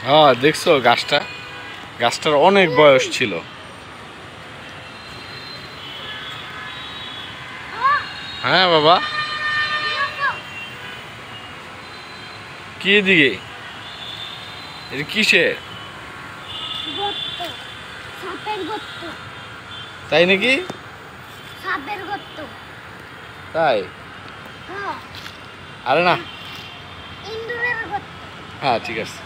হ্যাঁ দেখছো গাছটা, গাছটার অনেক বয়স ছিল। হ্যাঁ বাবা, কি দিকে এটা কিসের? তাই নাকি? তাই? আরে না, হ্যাঁ ঠিক আছে।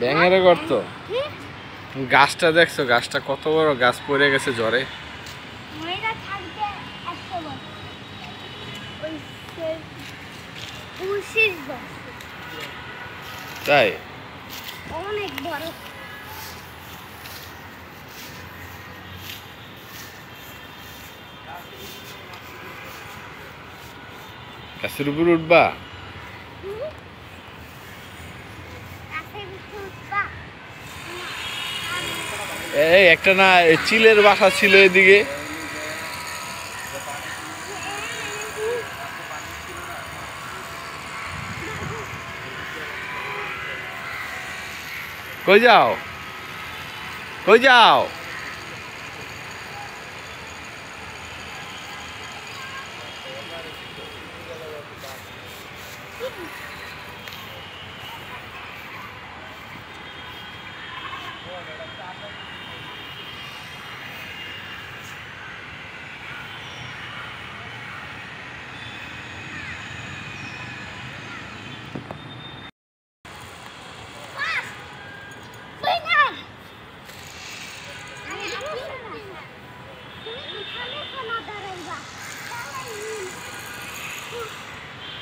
ব্যাঙের গর্ত? গাছটা দেখছো, গাছটা কত বড়, গাছ পড়ে গেছে ঝড়ে। তাই? অনেক বড়। গাছের উপর উঠবা? এই একটা না চিলের বাসা ছিল এদিকে। কই যাও, কই যাও?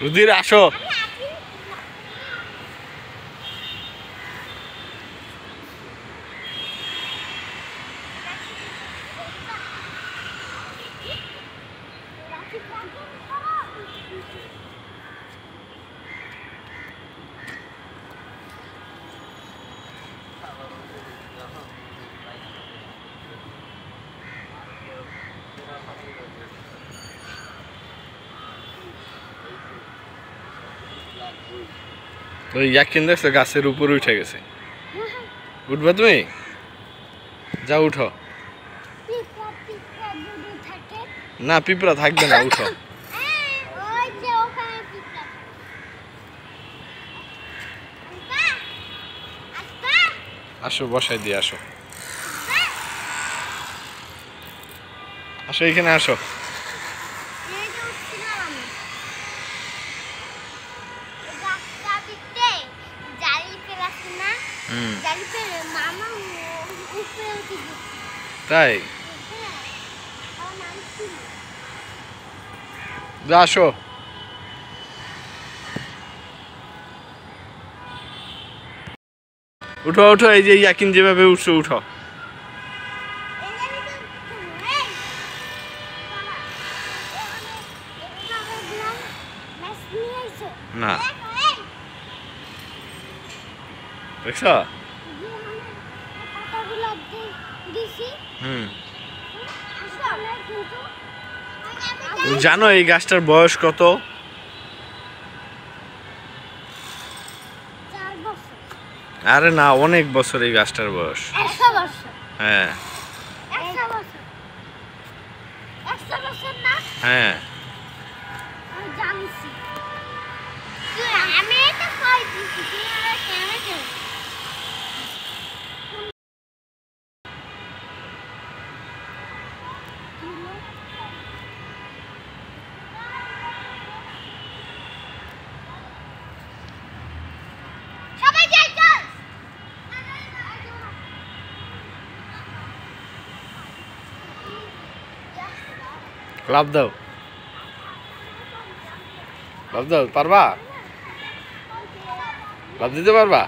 রুদির আসো। ওই ইয়াকিন দেখছো গাছের উপর উঠে গেছে। উঠবা তুমি? যাও উঠো। না পিঁপড়া থাকবে না, উঠো। আসো বসাই দিয়ে আসো, আসো এখানে আসো। তাই? আসো, উঠো উঠো, এই যে ইয়াকিন যেভাবে উঠছো উঠো। না দেখছো? জানো এই গাছটার বয়স কত? আরে না, অনেক বছর এই গাছটার বয়স। হ্যাঁ হ্যাঁ। লাভ দাও, লাভ দাও, পারবা? লাভ দিতে পারবা?